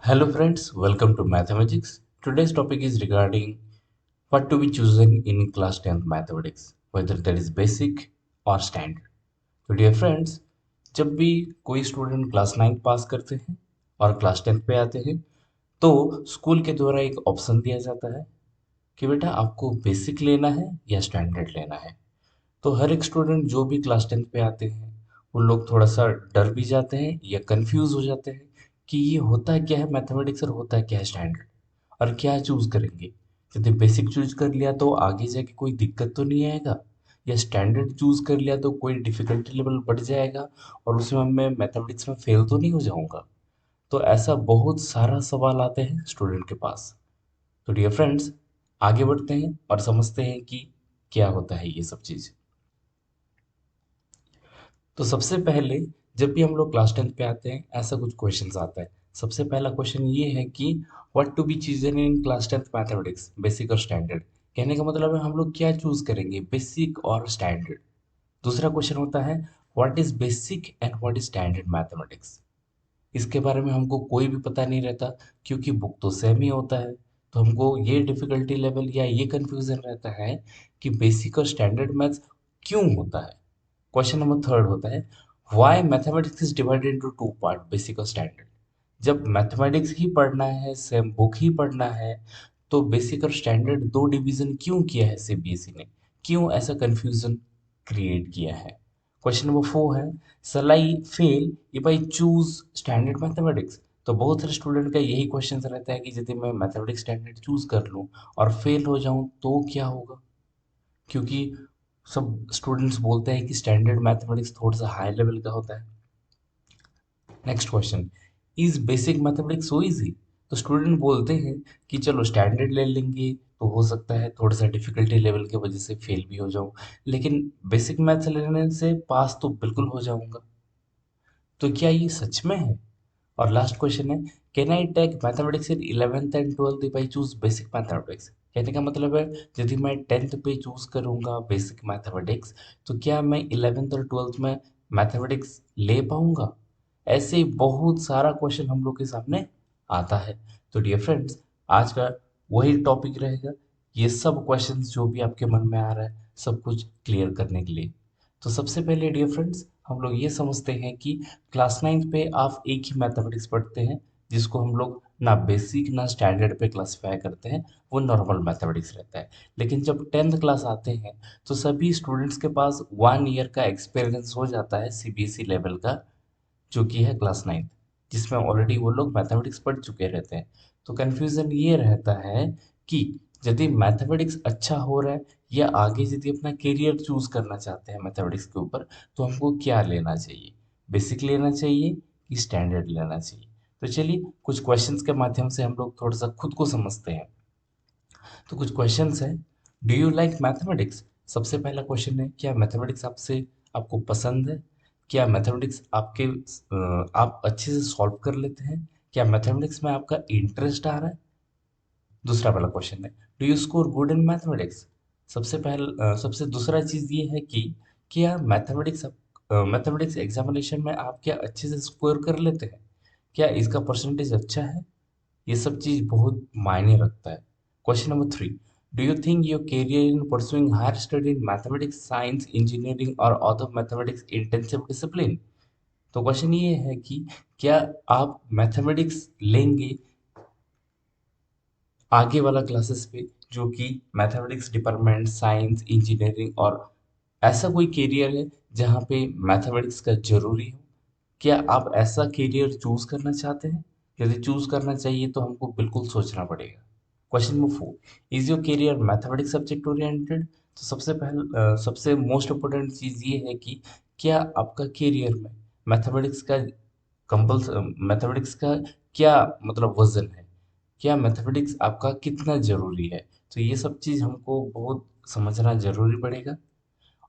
Hello friends, welcome to Mathematics. Today's topic is regarding what to be chosen in class 10th mathematics, whether that is basic or standard. तो dear friends, जब भी कोई student class 9 पास करते हैं और class 10th पे आते हैं तो स्कूल के द्वारा एक ऑप्शन दिया जाता है कि बेटा आपको बेसिक लेना है या स्टैंडर्ड लेना है। तो हर एक स्टूडेंट जो भी क्लास 10th पे आते हैं वो लोग थोड़ा सा डर भी जाते हैं या कंफ्यूज हो जाते हैं कि ये होता क्या है मैथमेटिक्स और होता क्या है स्टैंडर्ड और क्या चूज करेंगे। यदि बेसिक चूज कर लिया तो आगे जाके कोई दिक्कत तो नहीं आएगा, या स्टैंडर्ड चूज कर लिया तो कोई डिफिकल्टी लेवल बढ़ जाएगा और उसमें मैं मैथमेटिक्स में फेल तो नहीं हो जाऊंगा। तो ऐसा बहुत सारा सवाल आते हैं स्टूडेंट के पास। तो डियर फ्रेंड्स, आगे बढ़ते हैं और समझते हैं कि क्या होता है ये सब चीज़। तो सबसे पहले जब भी हम लोग क्लास 10th पे आते हैं ऐसा कुछ क्वेश्चंस आता है। सबसे पहला क्वेश्चन ये है कि what to be chosen in class 10th mathematics, basic और स्टैंडर्ड। कहने का मतलब है हम लोग क्या चूज करेंगे, बेसिक और स्टैंडर्ड। दूसरा क्वेश्चन होता है what is basic and what is standard mathematics. इसके बारे में हमको कोई भी पता नहीं रहता क्योंकि बुक तो सेम ही होता है। तो हमको ये डिफिकल्टी लेवल या ये कंफ्यूजन रहता है कि बेसिक और स्टैंडर्ड मैथ्स क्यों होता है। क्वेश्चन नंबर थर्ड होता है why mathematics is divided into two part, basic और स्टैंडर्ड। जब मैथमेटिक्स ही पढ़ना है, सेम बुक ही पढ़ना है, तो बेसिक और स्टैंडर्ड दो डिवीजन क्यों किया है सीबीएसई ने, क्यों ऐसा कंफ्यूजन क्रिएट किया है। क्वेश्चन नंबर फोर है shall I fail if I choose standard mathematics. तो बहुत सारे स्टूडेंट का यही क्वेश्चन रहता है कि यदि मैं मैथमेटिक्स स्टैंडर्ड चूज कर लूं और फेल हो जाऊं तो क्या होगा। क्योंकि सब स्टूडेंट्स बोलते हैं कि स्टैंडर्ड मैथमेटिक्स थोड़ा सा हाई लेवल का होता है। Next question, is basic mathematics so easy. तो स्टूडेंट बोलते हैं कि चलो स्टैंडर्ड ले लेंगे तो हो सकता है थोड़ा सा डिफिकल्टी लेवल की वजह से फेल भी हो जाऊं, लेकिन बेसिक मैथ्स लेने से पास तो बिल्कुल हो जाऊंगा। तो क्या ये सच में है। और लास्ट क्वेश्चन है can I take mathematics in 11th and 12th if I choose basic mathematics. कहने का मतलब है यदि मैं 10th पे चूज करूंगा बेसिक मैथमेटिक्स तो क्या मैं 11th और 12th में मैथमेटिक्स ले पाऊंगा। ऐसे ही बहुत सारा क्वेश्चन हम लोग के सामने आता है। तो डियर फ्रेंड्स, आज का वही टॉपिक रहेगा, ये सब क्वेश्चंस जो भी आपके मन में आ रहा है सब कुछ क्लियर करने के लिए। तो सबसे पहले डियर फ्रेंड्स हम लोग ये समझते हैं कि क्लास 9th पे आप एक ही मैथमेटिक्स पढ़ते हैं जिसको हम लोग ना बेसिक ना स्टैंडर्ड पे क्लासिफाई करते हैं, वो नॉर्मल मैथमेटिक्स रहता है। लेकिन जब 10th क्लास आते हैं तो सभी स्टूडेंट्स के पास 1 ईयर का एक्सपीरियंस हो जाता है सीबीएसई लेवल का, जो कि है क्लास 9th, जिसमें ऑलरेडी वो लोग मैथमेटिक्स पढ़ चुके रहते हैं। तो कन्फ्यूज़न ये रहता है कि यदि मैथमेटिक्स अच्छा हो रहा है या आगे यदि अपना करियर चूज करना चाहते हैं मैथमेटिक्स के ऊपर तो हमको क्या लेना चाहिए, बेसिक लेना चाहिए कि स्टैंडर्ड लेना चाहिए। तो चलिए कुछ क्वेश्चंस के माध्यम से हम लोग थोड़ा सा खुद को समझते हैं। तो कुछ क्वेश्चंस हैं, डू यू लाइक मैथमेटिक्स। सबसे पहला क्वेश्चन है क्या मैथमेटिक्स आपसे आपको पसंद है, क्या मैथमेटिक्स आपके आप अच्छे से सॉल्व कर लेते हैं, क्या मैथमेटिक्स में आपका इंटरेस्ट आ रहा है। दूसरा वाला क्वेश्चन है do you score good in mathematics. सबसे दूसरा चीज ये है कि क्या मैथमेटिक्स एग्जामिनेशन में आप क्या अच्छे से स्कोर कर लेते हैं, क्या इसका परसेंटेज अच्छा है। ये सब चीज बहुत मायने रखता है। Question number three, do you think your career in pursuing higher study in mathematics, science, engineering और अदर मैथमेटिक्स इंटेंसिव डिसिप्लिन। तो क्वेश्चन ये है कि क्या आप मैथमेटिक्स लेंगे आगे वाला क्लासेस पे जो कि मैथमेटिक्स डिपार्टमेंट, साइंस, इंजीनियरिंग और ऐसा कोई करियर है जहाँ पे मैथमेटिक्स का जरूरी हो, क्या आप ऐसा करियर चूज करना चाहते हैं। यदि चूज करना चाहिए तो हमको बिल्कुल सोचना पड़ेगा। Question number four, is your career mathematics subject oriented. तो सबसे मोस्ट इम्पोर्टेंट चीज ये है कि क्या आपका करियर में मैथमेटिक्स का कंपल्स मैथमेटिक्स का क्या मतलब वजन है, क्या मैथमेटिक्स आपका कितना ज़रूरी है। तो ये सब चीज़ हमको बहुत समझना ज़रूरी पड़ेगा।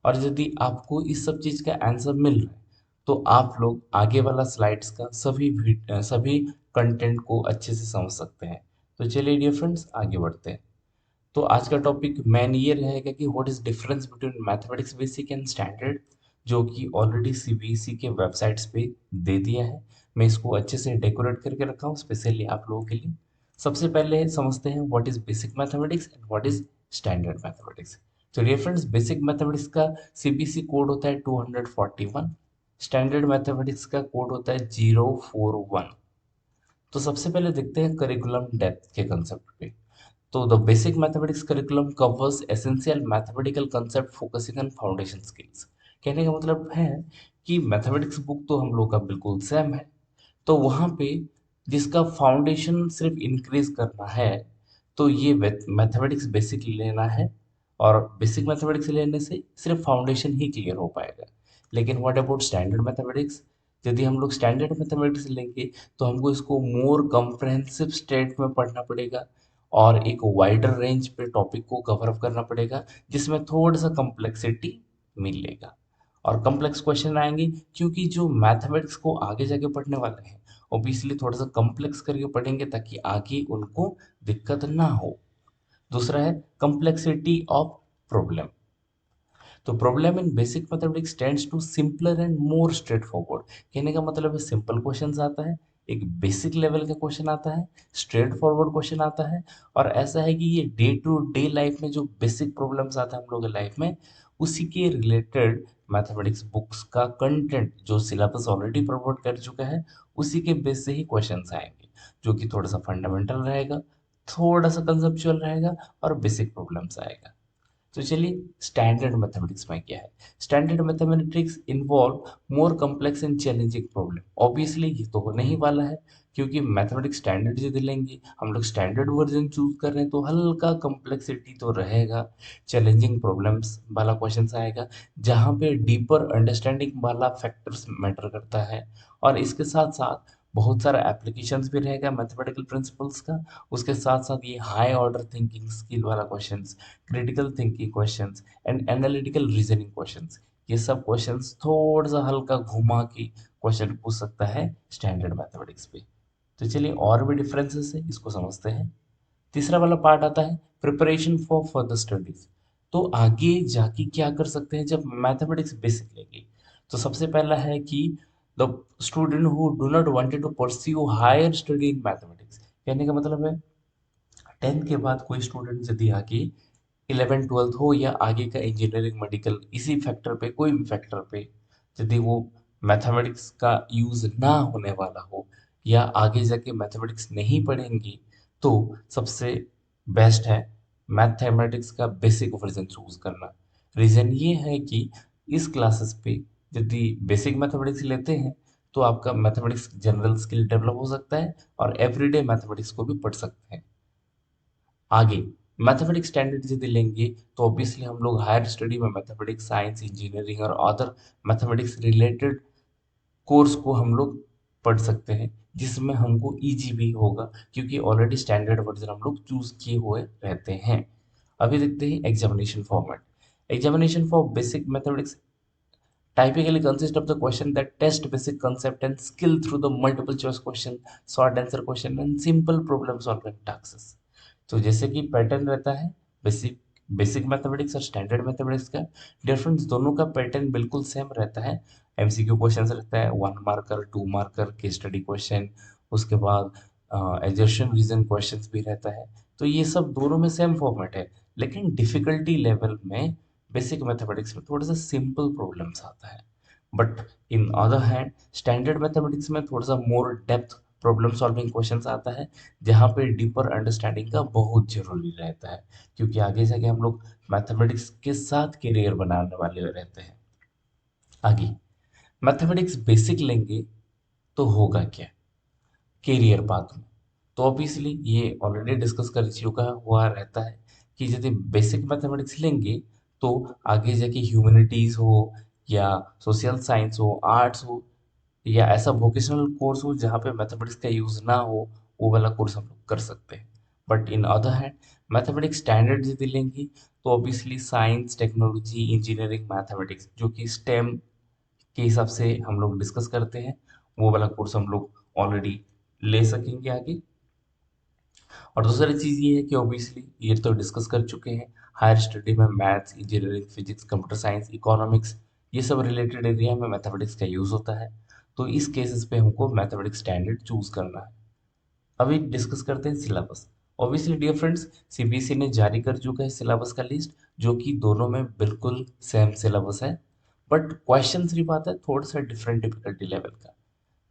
और यदि आपको इस सब चीज़ का आंसर मिल रहा है तो आप लोग आगे वाला स्लाइड्स का सभी कंटेंट को अच्छे से समझ सकते हैं। तो चलिए डियर फ्रेंड्स आगे बढ़ते हैं। तो आज का टॉपिक मेन ये रहेगा कि what is difference between mathematics basic and standard, जो कि ऑलरेडी सीबीएसई के वेबसाइट्स पे दे दिया है। मैं इसको अच्छे से डेकोरेट करके रखा हूँ स्पेशली आप लोगों के लिए। सबसे पहले समझते हैं what is basic mathematics and what is standard mathematics. तो डियर फ्रेंड्स, बेसिक मैथमेटिक्स का सीबीसी कोड होता है 241, स्टैंडर्ड मैथमेटिक्स का कोड होता है 041। तो सबसे पहले देखते हैं करिकुलम डेप्थ के कंसेप्ट पे। तो the basic mathematics curriculum covers essential mathematical concept focusing on foundation skills. कहने का मतलब है कि मैथमेटिक्स बुक तो हम लोग का बिल्कुल सेम है, तो वहाँ पे जिसका फाउंडेशन सिर्फ इंक्रीज करना है, तो ये मैथमेटिक्स बेसिक लेना है। और बेसिक मैथमेटिक्स लेने से सिर्फ फाउंडेशन ही क्लियर हो पाएगा। लेकिन व्हाट अबाउट स्टैंडर्ड मैथमेटिक्स? यदि हम लोग स्टैंडर्ड मैथमेटिक्स लेंगे तो हमको इसको मोर कॉम्प्रहेंसिव स्टेट में पढ़ना पड़ेगा और एक वाइडर रेंज पे टॉपिक को कवर अप करना पड़ेगा, जिसमें थोड़ा सा कम्प्लेक्सिटी मिलेगा और कम्प्लेक्स क्वेश्चन आएंगे, क्योंकि जो मैथमेटिक्स को आगे जाके पढ़ने वाले हैं ऑब्वियसली थोड़ा सा कम्प्लेक्स करके पढ़ेंगे ताकि आगे उनको दिक्कत ना हो। दूसरा है कम्प्लेक्सिटी ऑफ प्रॉब्लम। तो problem in basic mathematics tends to simpler and more straightforward. कहने का मतलब है सिंपल क्वेश्चंस आता है, एक बेसिक लेवल का क्वेश्चन आता है, स्ट्रेट फॉरवर्ड क्वेश्चन आता है। और ऐसा है कि ये डे टू डे लाइफ में जो बेसिक प्रॉब्लम्स आते हैं हम लोग के लाइफ में, उसी के रिलेटेड मैथमेटिक्स बुक्स का कंटेंट जो सिलेबस ऑलरेडी प्रोवाइड कर चुका है, उसी के बेस से ही क्वेश्चंस आएंगे, जो कि थोड़ा सा फंडामेंटल रहेगा, थोड़ा सा कंसेप्चुअल रहेगा और बेसिक प्रॉब्लम्स आएगा। तो चलिए स्टैंडर्ड मैथमेटिक्स में क्या है। Standard mathematics involve more complex and challenging problem. Obviously ये तो होने ही वाला है, क्योंकि मैथमेटिक्स स्टैंडर्ड यदि लेंगे, हम लोग स्टैंडर्ड वर्जन चूज कर रहे हैं, तो हल्का कॉम्प्लेक्सिटी तो रहेगा, चैलेंजिंग प्रॉब्लम्स वाला क्वेश्चन आएगा, जहाँ पे डीपर अंडरस्टैंडिंग वाला फैक्टर्स मैटर करता है। और इसके साथ साथ बहुत सारा एप्लीकेशंस भी रहेगा मैथमेटिकल प्रिंसिपल्स का। उसके साथ साथ ये हाई ऑर्डर थिंकिंग स्किल वाला questions, critical thinking questions and analytical reasoning questions, ये सब क्वेश्चंस थोड़ा सा हल्का घुमा के क्वेश्चन पूछ सकता है स्टैंडर्ड मैथमेटिक्स पे। तो चलिए और भी डिफरेंसेस है, इसको समझते हैं। तीसरा वाला पार्ट आता है प्रिपरेशन फॉर फर्दर स्टडीज। तो आगे जाके क्या कर सकते हैं जब मैथमेटिक्स बेसिक लेंगे? तो सबसे पहला है कि the student who do not wanted to pursue higher study in mathematics. कहने का मतलब है 10th के बाद कोई स्टूडेंट यदि आगे 11 ट्वेल्थ हो या आगे का इंजीनियरिंग मेडिकल इसी फैक्टर पे, कोई भी फैक्टर पे, यदि वो मैथमेटिक्स का यूज ना होने वाला हो या आगे जाके मैथमेटिक्स नहीं पढ़ेंगे, तो सबसे बेस्ट है मैथमेटिक्स का बेसिक वर्जन चूज करना। रीजन ये है कि इस क्लासेस पे यदि बेसिक मैथमेटिक्स लेते हैं तो आपका मैथमेटिक्स जनरल स्किल डेवलप हो सकता है और एवरीडे मैथमेटिक्स को भी पढ़ सकते हैं। आगे मैथमेटिक्स स्टैंडर्ड यदि लेंगे तो ऑब्वियसली हम लोग हायर स्टडी में मैथमेटिक्स, साइंस, इंजीनियरिंग और अदर मैथमेटिक्स रिलेटेड कोर्स को हम लोग पढ़ सकते हैं, जिसमें हमको इजी भी होगा, क्योंकि ऑलरेडी स्टैंडर्ड वर्जन हम लोग चूज किए हुए रहते हैं। अभी देखते हैं examination format. Examination for basic mathematics typically consist of the question that test basic concept and skill through the multiple choice question, short answer question and simple problem solving tasks। तो जैसे कि पैटर्न रहता है basic basic mathematics और standard mathematics का, difference दोनों का pattern बिल्कुल सेम रहता है। एमसीक्यू क्वेश्चंस रहता है, 1 मार्कर, 2 मार्कर के स्टडी क्वेश्चन, उसके बाद एजर्शन रीजन क्वेश्चंस भी रहता है। तो ये सब दोनों में सेम फॉर्मेट है, लेकिन डिफिकल्टी लेवल में बेसिक मैथमेटिक्स में थोड़ा सा सिंपल प्रॉब्लम्स आता है। But in other hand standard mathematics में थोड़ा सा मोर डेप्थ प्रॉब्लम सॉल्विंग क्वेश्चंस आता है, जहाँ पे डीपर अंडरस्टैंडिंग का बहुत जरूरी रहता है, क्योंकि आगे जाके हम लोग मैथमेटिक्स के साथ करियर बनाने वाले रहते हैं। आगे मैथमेटिक्स बेसिक लेंगे तो होगा क्या करियर पाथ में? तो ऑब्वियसली ये ऑलरेडी डिस्कस कर चुका हुआ रहता है कि यदि बेसिक मैथमेटिक्स लेंगे तो आगे जाके ह्यूमैनिटीज हो या सोशल साइंस हो, आर्ट्स हो या ऐसा वोकेशनल कोर्स हो जहाँ पे मैथमेटिक्स का यूज ना हो, वो वाला कोर्स हम लोग कर सकते हैं। But in other hand mathematics standard यदि लेंगे तो obviously science, technology, engineering, mathematics जो कि स्टेम के हिसाब से हम लोग डिस्कस करते हैं, वो वाला कोर्स हम लोग ऑलरेडी ले सकेंगे आगे। और दूसरी चीज़ ये है कि ऑब्वियसली ये तो डिस्कस कर चुके हैं, हायर स्टडी में maths, engineering, physics, computer science, economics, ये सब रिलेटेड एरिया में मैथमेटिक्स का यूज़ होता है। तो इस केसेस पे हमको मैथमेटिक्स स्टैंडर्ड चूज करना है। अभी डिस्कस करते हैं syllabus. Obviously dear friends, CBSE ने जारी कर चुका है सिलेबस का लिस्ट, जो कि दोनों में बिल्कुल सेम सिलेबस है, बट क्वेश्चन सिर्फ आता है थोड़ा सा डिफरेंट डिफिकल्टी लेवल का।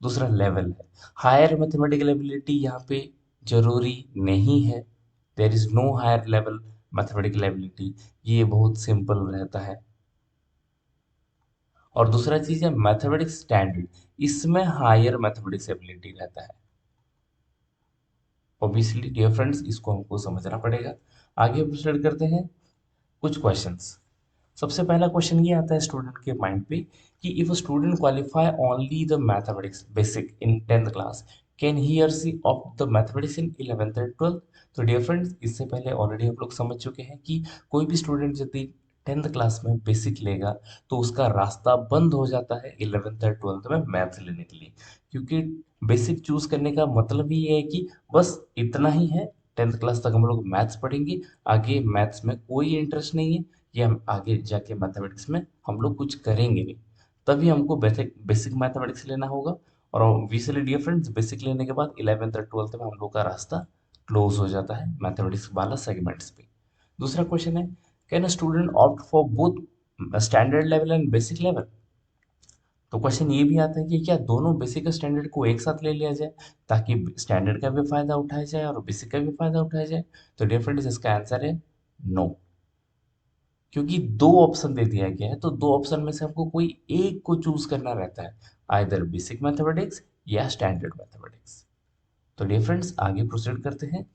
दूसरा लेवल है हायर मैथमेटिकल एबिलिटी, यहाँ पे जरूरी नहीं है। There is no higher level mathematical ability, ये बहुत सिंपल रहता है। और दूसरा चीज है मैथमेटिक्स स्टैंडर्ड, इसमें हायर मैथमेटिक्स एबिलिटी रहता है। ऑब्वियसली डियर फ्रेंड्स, इसको हमको समझना पड़ेगा। आगे प्रोसीड करते हैं कुछ क्वेश्चंस। सबसे पहला क्वेश्चन ये आता है स्टूडेंट के माइंड पे कि if a student qualify only the mathematics basic in 10th class, can he or she opt the mathematics in 11th and 12th। तो डियर फ्रेंड्स, इससे पहले ऑलरेडी हम लोग समझ चुके हैं कि कोई भी स्टूडेंट यदि 10th क्लास में बेसिक लेगा तो उसका रास्ता बंद हो जाता है 11th और 12th में मैथ्स लेने के लिए, क्योंकि बेसिक चूज करने का मतलब ही ये है कि बस इतना ही है, 10th क्लास तक हम लोग मैथ्स पढ़ेंगे, आगे मैथ्स में कोई इंटरेस्ट नहीं है, या हम आगे जाके मैथमेटिक्स में हम लोग कुछ करेंगे नहीं, तभी हमको बेसिक बेसिक मैथमेटिक्स लेना होगा। और ऑब्वियसली डियर फ्रेंड्स, बेसिक लेने के बाद 11th और 12th में हम लोग का रास्ता क्लोज हो जाता है मैथमेटिक्स वाला सेगमेंट्स पे। दूसरा क्वेश्चन है, can a student opt for both standard level and basic level. तो क्वेश्चन ये भी आता है कि क्या दोनों बेसिक और स्टैंडर्ड को एक साथ ले लिया जाए, ताकि स्टैंडर्ड का भी फायदा उठाया जाए और बेसिक का भी फायदा उठाया जाए। तो डियर फ्रेंड्स, इसका आंसर है नो, क्योंकि दो ऑप्शन दे दिया गया है, तो दो ऑप्शन में से हमको कोई एक को चूज करना रहता है, आइदर बेसिक मैथमेटिक्स या स्टैंडर्ड मैथमेटिक्स। तो डियर फ्रेंड्स, आगे प्रोसीड करते हैं।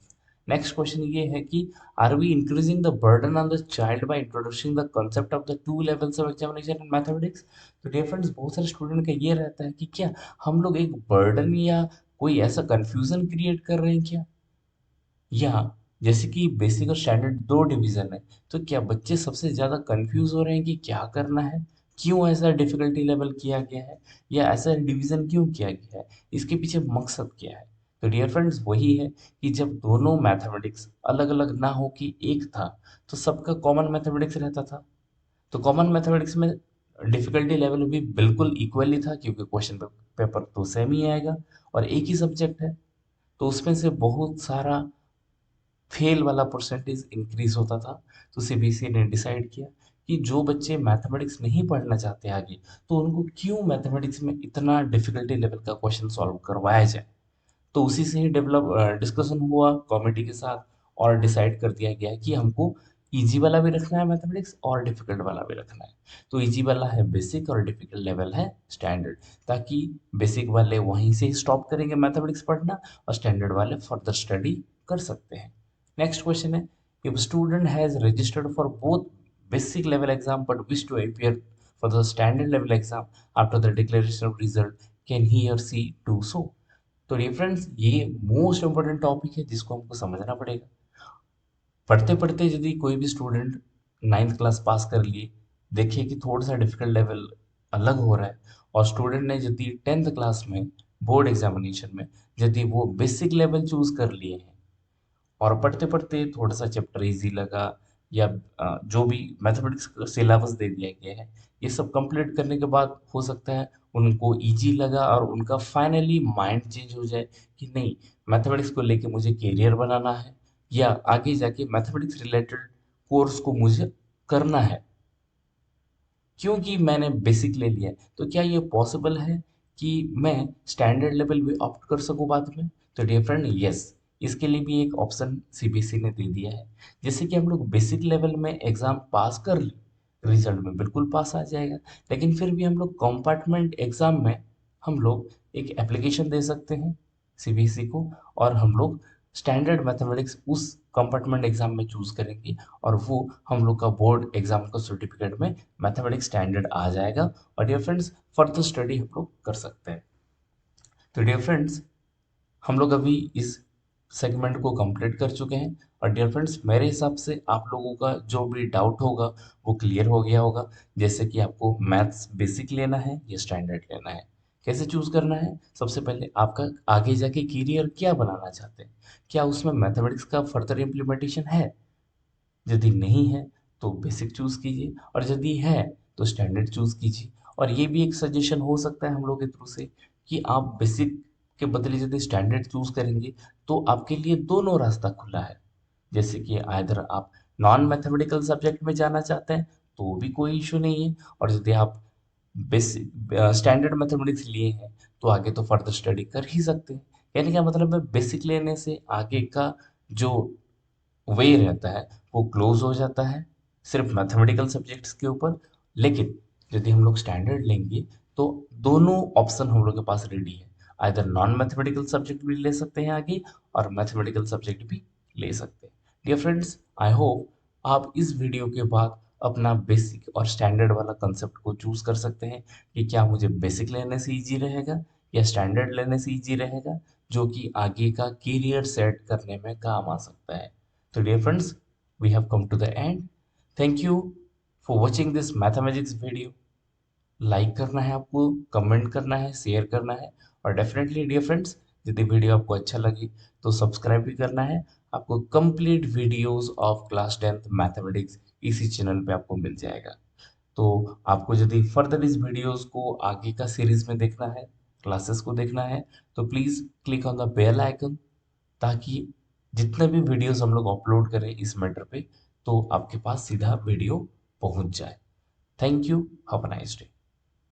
नेक्स्ट क्वेश्चन ये है कि are we increasing the burden on the child by introducing the concept of the two levels of examination in mathematics. तो डियर फ्रेंड्स, बहुत सारे स्टूडेंट का ये रहता है कि क्या हम लोग एक बर्डन या कोई ऐसा कंफ्यूजन क्रिएट कर रहे हैं क्या, या जैसे कि बेसिक और स्टैंडर्ड दो डिवीजन है, तो क्या बच्चे सबसे ज्यादा कंफ्यूज हो रहे हैं कि क्या करना है, क्यों ऐसा डिफिकल्टी लेवल किया गया है, या ऐसा डिवीजन क्यों किया गया है, इसके पीछे मकसद क्या है। तो डियर फ्रेंड्स, वही है कि जब दोनों मैथमेटिक्स अलग अलग ना हो कि एक था, तो सबका कॉमन मैथमेटिक्स रहता था। तो कॉमन मैथमेटिक्स में डिफिकल्टी लेवल भी बिल्कुल इक्वली था, क्योंकि क्वेश्चन पेपर तो सेम ही आएगा और एक ही सब्जेक्ट है। तो उसमें से बहुत सारा फेल वाला परसेंटेज इंक्रीज होता था। तो सीबीएसई ने डिसाइड किया कि जो बच्चे मैथमेटिक्स नहीं पढ़ना चाहते आगे, तो उनको क्यों मैथमेटिक्स में इतना डिफिकल्टी लेवल का क्वेश्चन सॉल्व करवाया जाए। तो उसी से ही डेवलप डिस्कशन हुआ कॉमिटी के साथ, और डिसाइड कर दिया गया कि हमको इजी वाला भी रखना है मैथमेटिक्स और डिफिकल्ट वाला भी रखना है। तो इजी वाला है बेसिक और डिफिकल्ट लेवल है स्टैंडर्ड, ताकि बेसिक वाले वहीं से ही स्टॉप करेंगे मैथमेटिक्स पढ़ना, और स्टैंडर्ड वाले फर्दर स्टडी कर सकते हैं। नेक्स्ट क्वेश्चन है, if student has registered for both basic level exam but wish to appear for the standard level exam after the declaration of result, can he or she do so. तो difference, ये most important topic है जिसको हमको समझना पड़ेगा। पढ़ते पढ़ते यदि कोई भी स्टूडेंट 9th क्लास पास कर लिए, देखिए कि थोड़ा सा डिफिकल्ट लेवल अलग हो रहा है, और स्टूडेंट ने यदि 10th क्लास में बोर्ड एग्जामिनेशन में यदि वो बेसिक लेवल चूज कर लिए हैं, और पढ़ते पढ़ते थोड़ा सा चैप्टर इजी लगा, या जो भी मैथमेटिक्स सिलेबस दे दिया गया है, ये सब कंप्लीट करने के बाद हो सकता है उनको इजी लगा और उनका फाइनली माइंड चेंज हो जाए कि नहीं, मैथमेटिक्स को लेके मुझे करियर बनाना है, या आगे जाके मैथमेटिक्स रिलेटेड कोर्स को मुझे करना है, क्योंकि मैंने बेसिक ले लिया है। तो क्या ये पॉसिबल है कि मैं स्टैंडर्ड लेवल भी ऑप्ट कर सकूं बाद में। तो डियर फ्रेंड, यस, इसके लिए भी एक ऑप्शन सीबीएसई ने दे दिया है। जैसे कि हम लोग बेसिक लेवल में एग्जाम पास कर ले, रिजल्ट में बिल्कुल पास आ जाएगा, लेकिन फिर भी हम लोग कंपार्टमेंट एग्जाम में हम लोग एक एप्लीकेशन दे सकते हैं सीबीएसई को, और हम लोग स्टैंडर्ड मैथमेटिक्स उस कंपार्टमेंट एग्जाम में चूज करेंगे, और वो हम लोग का बोर्ड एग्जाम का सर्टिफिकेट में मैथमेटिक्स स्टैंडर्ड आ जाएगा, और डियर फ्रेंड्स, फर्दर स्टडी हम लोग कर सकते हैं। तो डियर फ्रेंड्स, हम लोग अभी इस सेगमेंट को कंप्लीट कर चुके हैं, और डियर फ्रेंड्स, मेरे हिसाब से आप लोगों का जो भी डाउट होगा वो क्लियर हो गया होगा। जैसे कि आपको मैथ्स बेसिक लेना है या स्टैंडर्ड लेना है, कैसे चूज करना है, सबसे पहले आपका आगे जाके करियर क्या बनाना चाहते हैं, क्या उसमें मैथमेटिक्स का फर्दर इम्प्लीमेंटेशन है। यदि नहीं है तो बेसिक चूज कीजिए, और यदि है तो स्टैंडर्ड चूज कीजिए। और ये भी एक सजेशन हो सकता है हम लोग के थ्रू से कि आप बेसिक के बदले यदि स्टैंडर्ड चूज करेंगे तो आपके लिए दोनों रास्ता खुला है। जैसे कि आइदर आप नॉन मैथमेटिकल सब्जेक्ट में जाना चाहते हैं तो भी कोई इशू नहीं है, और यदि आप बेसिक स्टैंडर्ड मैथमेटिक्स लिए हैं तो आगे तो फर्दर स्टडी कर ही सकते हैं। कहने का मतलब है बेसिक लेने से आगे का जो वे रहता है वो क्लोज हो जाता है सिर्फ मैथमेटिकल सब्जेक्ट्स के ऊपर। लेकिन यदि हम लोग स्टैंडर्ड लेंगे तो दोनों ऑप्शन हम लोग के पास रेडी है, आइदर नॉन मैथमेटिकल सब्जेक्ट भी ले सकते हैं आगे और मैथमेटिकल सब्जेक्ट भी ले सकते हैं। डियर फ्रेंड्स, आई होप आप इस वीडियो के बाद अपना बेसिक और स्टैंडर्ड वाला कंसेप्ट को चूज कर सकते हैं कि क्या मुझे बेसिक लेने से इजी रहेगा या स्टैंडर्ड लेने से इजी रहेगा, जो कि आगे का करियर सेट करने में काम आ सकता है। So dear friends, we have come to the end. Thank you for watching this mathematics video. Like करना है आपको, कमेंट करना है, शेयर करना है, और डेफिनेटली डियर फ्रेंड्स यदि वीडियो आपको अच्छा लगी तो सब्सक्राइब भी करना है। आपको complete videos of class 10th mathematics इसी चैनल पे आपको मिल जाएगा। तो आपको यदि फर्दर इस वीडियोस को आगे का सीरीज में देखना है, क्लासेस को देखना है, तो please click on the bell icon, ताकि जितने भी वीडियोस हम लोग अपलोड करें इस मैटर पे तो आपके पास सीधा वीडियो पहुंच जाए। Thank you, have a nice day.